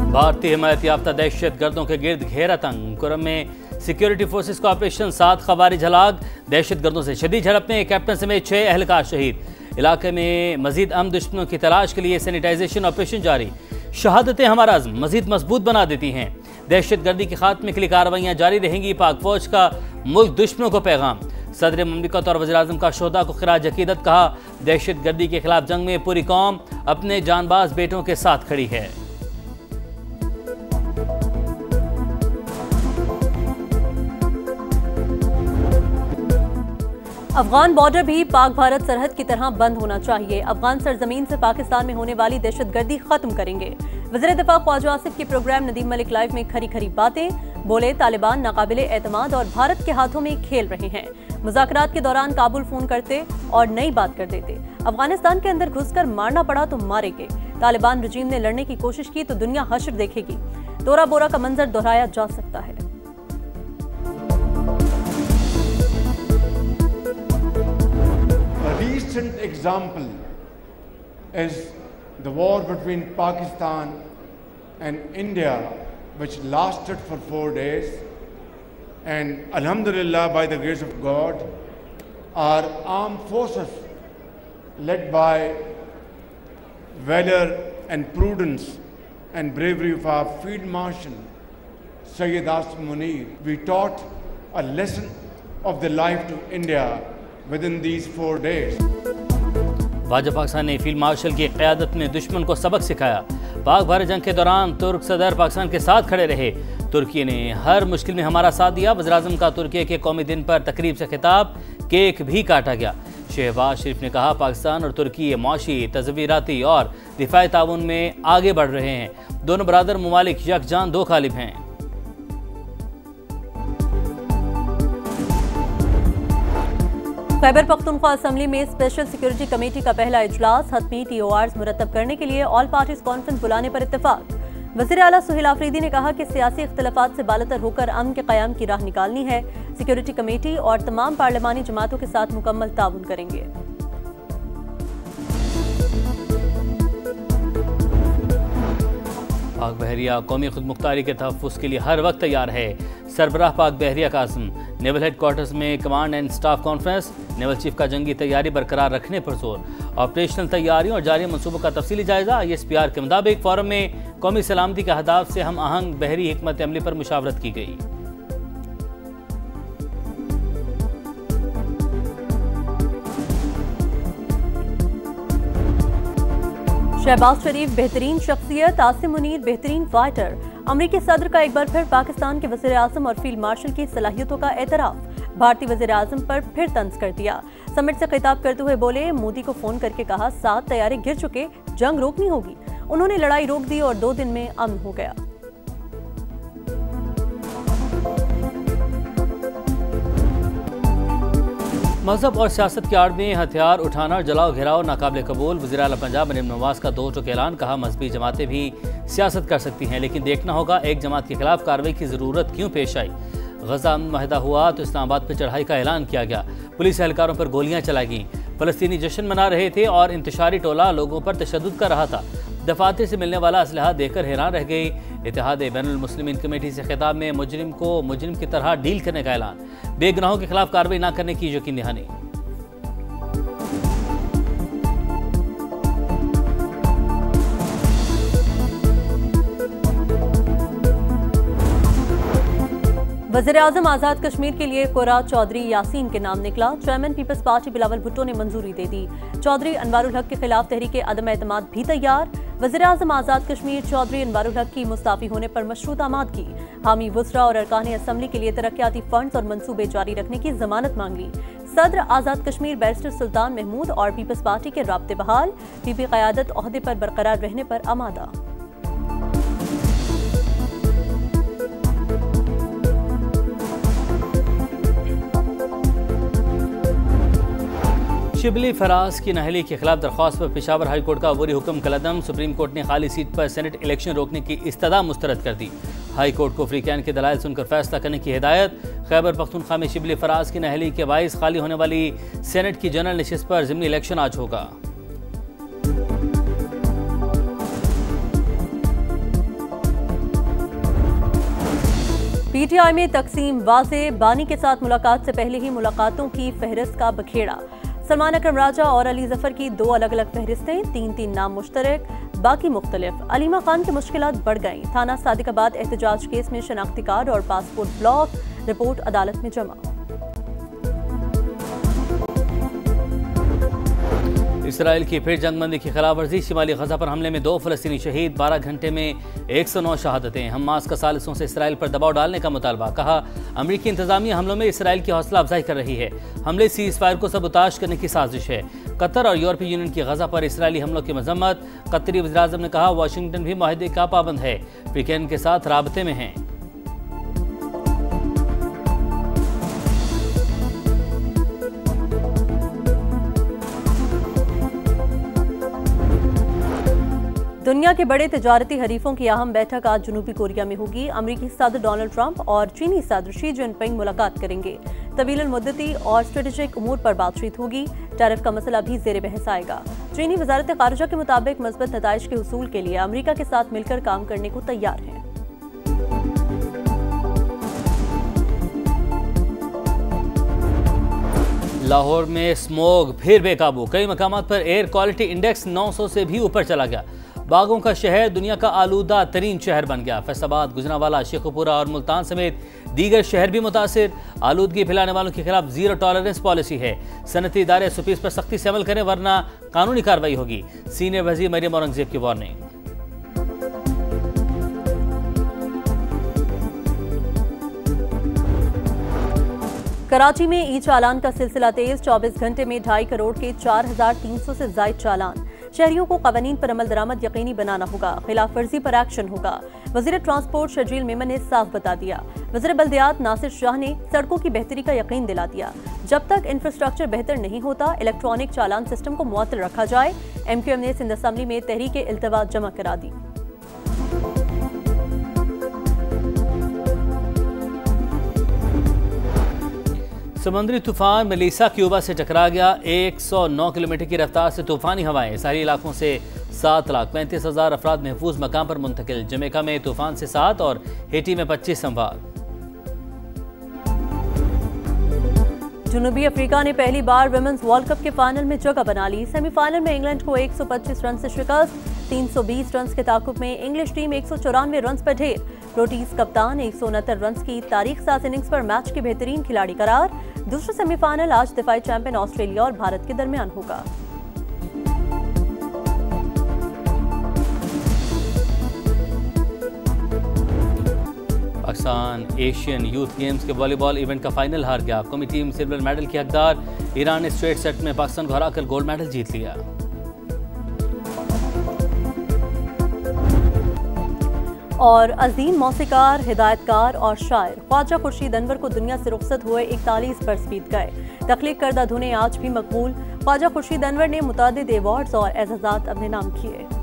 भारतीय हिमायत याफ्ता दहशत गर्दों के गिर्द घेरा तंग। कुरम में सिक्योरिटी फोर्सेस का ऑपरेशन, 7 खवारिज हलाक। दहशत गर्दों से शदीद झड़प में कैप्टन समेत 6 एहलकार शहीद। इलाके में मजीद अमन दुश्मनों की तलाश के लिए सैनिटाइजेशन ऑपरेशन जारी। शहादतें हमारा अज़्म मजीद मजबूत बना देती हैं। दहशत गर्दी के खात्मे के लिए कार्रवाइयाँ जारी रहेंगी। पाक फौज का मुल्क दुश्मनों को पैगाम। सदर ममलिकत और वज़ीर-ए-आज़म का शोहदा को खिराज अकीदत। कहा, दहशत गर्दी के खिलाफ जंग में पूरी कौम अपने जानबाज बेटों के साथ खड़ी है। अफगान बॉर्डर भी पाक भारत सरहद की तरह बंद होना चाहिए। अफगान सरजमीन से पाकिस्तान में होने वाली दहशतगर्दी खत्म करेंगे। वज़ीर दिफा ख्वाजा आसिफ के प्रोग्राम नदीम मलिक लाइव में खरी खरी बातें। बोले, तालिबान नाकाबिले एतमाद और भारत के हाथों में खेल रहे हैं। मुज़ाकरात के दौरान काबुल फोन करते और नई बात कर देते। अफगानिस्तान के अंदर घुसकर मारना पड़ा तो मारेंगे। तालिबान रजीम ने लड़ने की कोशिश की तो दुनिया हश्र देखेगी। तोरा बोरा का मंजर दोहराया जा सकता है। Recent example is the war between Pakistan and India, which lasted for 4 days, and alhamdulillah, by the grace of God, our armed forces led by valor and prudence and bravery of our Field Marshal Sayyid Asim Munir, we taught a lesson of the life to India within these 4 days. वाजह Pakistan ने field marshal की क़यादत में दुश्मन को सबक सिखाया। पाक भारत जंग के दौरान तुर्क सदर पाकिस्तान के साथ खड़े रहे। तुर्की ने हर मुश्किल में हमारा साथ दिया। वज़ीर-ए-आज़म का तुर्की के कौमी दिन पर तकरीब से खिताब, केक भी काटा गया। शहबाज शरीफ ने कहा, पाकिस्तान और तुर्की माशी, तज़वीराती और दिफाई ताउन में आगे बढ़ रहे हैं। दोनों बरादर ममालिक यकजान दो कालिब हैं। खैबर पख्तूनख्वा असम्बली में स्पेशल सिक्योरिटी कमेटी का पहला इजलास। हतमी TORs मुरतब करने के लिए ऑल पार्टीज कॉन्फ्रेंस बुलाने पर इत्तेफाक। वज़ीर आला सुहेल आफरीदी ने कहा कि सियासी इख्तिलाफात से बालतर होकर अमन के क़याम की राह निकालनी है। सिक्योरिटी कमेटी और तमाम पार्लिमानी जमातों के साथ मुकम्मल ताउन करेंगे। पाक बहरिया कौमी खुदमुख्तारी के तहफ़्फ़ुज़ के लिए हर वक्त तैयार है। सरबराह पाक बहरिया कासिम। नेवल हेडक्वार्टर्स में command and staff conference. Naval chief का जंगी तैयारी बरकरार रखने पर जोर। ऑपरेशनल तैयारियों और जारी मनसूबों का तफसीली जायजा। ISPR के मुताबिक फोरम में कौमी सलामती के अहदाफ से हम आहंग बहरी हिकमत अमली पर मुशावरत की गई। शहबाज शरीफ बेहतरीन शख्सियत, आसिम मुनीर बेहतरीन फाइटर। अमरीकी सदर का एक बार फिर पाकिस्तान के वज़ीर-ए-आज़म और फील्ड मार्शल की सलाहियतों का एतराफ़। भारतीय वज़ीर-ए-आज़म पर फिर तंज कर दिया। समिट से खिताब करते हुए बोले, मोदी को फोन करके कहा 7 तैयारे गिर चुके, जंग रोकनी होगी। उन्होंने लड़ाई रोक दी और 2 दिन में अमन हो गया। मजहब और सियासत की आड़ में हथियार उठाना, जलाओ घेराव नाकाबिले कबूल। वज़ीर आला पंजाब मरीम नवाज का 2 टूक ऐलान। कहा, मजहबी जमातें भी सियासत कर सकती हैं, लेकिन देखना होगा एक जमात के खिलाफ कार्रवाई की ज़रूरत क्यों पेश आई। गजा मुआहदा हुआ तो इस्लामाबाद पर चढ़ाई का ऐलान किया गया। पुलिस एहलकारों पर गोलियां चलाई गईं। फ़लस्तीनी जश्न मना रहे थे और इंतशारी टोला लोगों पर तशद्दुद कर रहा था। दफातर से मिलने वाला असलहा देखकर हैरान रह गई। इत्तेहाद बैनुल मुस्लिमीन कमेटी से खिताब में मुजरिम को मुजरिम की तरह डील करने का ऐलान। बेगुनाहों के खिलाफ कार्रवाई न करने की यकीन दहानी। वज़ीर-ए-आज़म आज़ाद कश्मीर के लिए कोरा चौधरी यासीन के नाम निकला। Chairman Peoples Party Bilawal Bhutto ने मंजूरी दे दी। चौधरी अनवारुल हक के खिलाफ तहरीके अदम एतमाद भी तैयार। वज़ीर-ए-आज़म आज़ाद कश्मीर चौधरी अनवारुल हक की मुस्ताफ़ी होने पर मशरूत आमादगी। हामी वुज़रा और अरकान असम्बली के लिए तरक्याती फंड्स और मंसूबे जारी रखने की जमानत मांग ली। सदर आज़ाद कश्मीर बैरिस्टर सुल्तान महमूद और पीपल्स पार्टी के राब्ते बहाल। पीपी क़यादत ओहदे पर बरकरार रहने पर आमादा। शिबली फराज की नाअहली के खिलाफ दरख्वास्त पर पेशावर हाई कोर्ट का अबूरी हुक्म कलदम। सुप्रीम कोर्ट ने खाली सीट पर सेनेट इलेक्शन रोकने की इस्तदा मुस्तरद कर दी। हाई कोर्ट को अफ्रीकैन के दलाइल सुनकर फैसला करने की हिदायत। खैबर पख्तूनख्वा में शिबली फराज की नाअहली के बाइस खाली होने वाली सेनेट की जनरल नशिस्त पर ज़िमनी इलेक्शन आज होगा। पीटीआई में तकसीम वाज़े, बानी के साथ मुलाकात से पहले ही मुलाकातों की फहरिस्त का बखेड़ा। सलमान अकरम राजा और अली जफर की 2 अलग अलग फहरिस्तें, 3-3 नाम मुश्तरक, बाकी मुख्तलिफ। अलीमा खान की मुश्किलात बढ़ गईं। थाना सादिकाबाद एहतजाज केस में शनाख्ती कार्ड और पासपोर्ट ब्लॉक, रिपोर्ट अदालत में जमा। इसराइल की फिर जंगबंदी की खिलाफवर्जी, शिमाली गजा पर हमले में 2 फ़लस्तीनी शहीद, 12 घंटे में 109 शहादतें। हमास का सालिसों से इसराइल पर दबाव डालने का मुतालबा। कहा, अमरीकी इंतजामिया हमलों में इसराइल की हौसला अफजाई कर रही है। हमले सीज़ फायर को सबूताश करने की साजिश है। कतर और यूरोपीय यूनियन की गजा पर इसराइली हमलों की मजम्मत। कतरी वज़ीर-ए-आज़म ने कहा, वाशिंगटन भी मुआहदे का पाबंद है, ब्रिटेन के साथ राबते में है। दुनिया के बड़े तिजारती हरीफों की अहम बैठक आज जनूबी कोरिया में होगी। अमरीकी सदर डोनाल्ड ट्रंप और चीनी सदर शी जिनपिंग मुलाकात करेंगे। तवील मुद्दती और स्ट्रेटेजिक उमूर पर बातचीत होगी। टैरिफ का मसला भी जेर बहस आएगा। चीनी वजारत खारजा के मुताबिक मज़बूत नताइज के हुसूल के लिए अमरीका के साथ मिलकर काम करने को तैयार है। लाहौर में स्मोग फिर बेकाबू, कई मकामात पर एयर क्वालिटी इंडेक्स 900 से भी ऊपर चला गया। बागों का शहर दुनिया का आलूदा तरीन शहर बन गया। फैसलाबाद, गुजरांवाला, शेखुपुरा और मुल्तान समेत दीगर शहर भी मुतासिर। आलूदगी फैलाने वालों के खिलाफ जीरो टॉलरेंस पॉलिसी है। सनती इदारे सुपीस पर सख्ती से अमल करें वरना कानूनी कार्रवाई होगी। सीनियर वजीर मरियम औरंगजेब की वार्निंग। कराची में ई चालान का सिलसिला तेज, 24 घंटे में 2.5 करोड़ के 4,300 से जायद चालान। शहरियों को कवानीन पर अमल दरामद यकीनी बनाना होगा, खिलाफ वर्जी पर एक्शन होगा। वजीर ट्रांसपोर्ट शजील मेमन ने साफ बता दिया। वजीर बल्दियात नासिर शाह ने सड़कों की बेहतरी का यकीन दिला दिया। जब तक इंफ्रास्ट्रक्चर बेहतर नहीं होता, इलेक्ट्रॉनिक चालान सिस्टम को मुअत्तल रखा जाए। MQM ने सिंध असम्बली में तहरीक इल्तवा जमा करा दी। समुद्री तूफान मेलिसा क्यूबा से टकरा गया। 109 किलोमीटर की रफ्तार से तूफानी हवाएं। सारी इलाकों से 7,35,000 अफराद महफूज मकाम पर मुंतकिल। जमैका में तूफान से 7 और हेटी में 25 अमवात। जनूबी अफ्रीका ने पहली बार विमेंस वर्ल्ड कप के फाइनल में जगह बना ली। सेमीफाइनल में इंग्लैंड को 125 रन से शिकस्त। 320 रन के ताकुब में इंग्लिश टीम 194 रन पर ढेर। रोटीज कप्तान 169 रन की तारीख साज इनिंग्स पर मैच के बेहतरीन खिलाड़ी करार। दूसरा सेमीफाइनल आज दिफाई चैंपियन ऑस्ट्रेलिया और भारत के दरमियान होगा। पाकिस्तान एशियन यूथ गेम्स के वॉलीबॉल इवेंट का फाइनल हार गया। कौमी टीम सिल्वर मेडल की हकदार। ईरान ने स्ट्रेट सेट में पाकिस्तान को हराकर गोल्ड मेडल जीत लिया। और अजीम मौसीकार, हिदायतकार और शायर ख्वाजा खुर्शीद अनवर को दुनिया से रुखसत हुए 41 बरस बीत गए। तख्लीक करदा धुनें आज भी मकबूल। ख्वाजा खुर्शीद अनवर ने मुतादिद अवार्ड्स और एजाज़ात अपने नाम किए।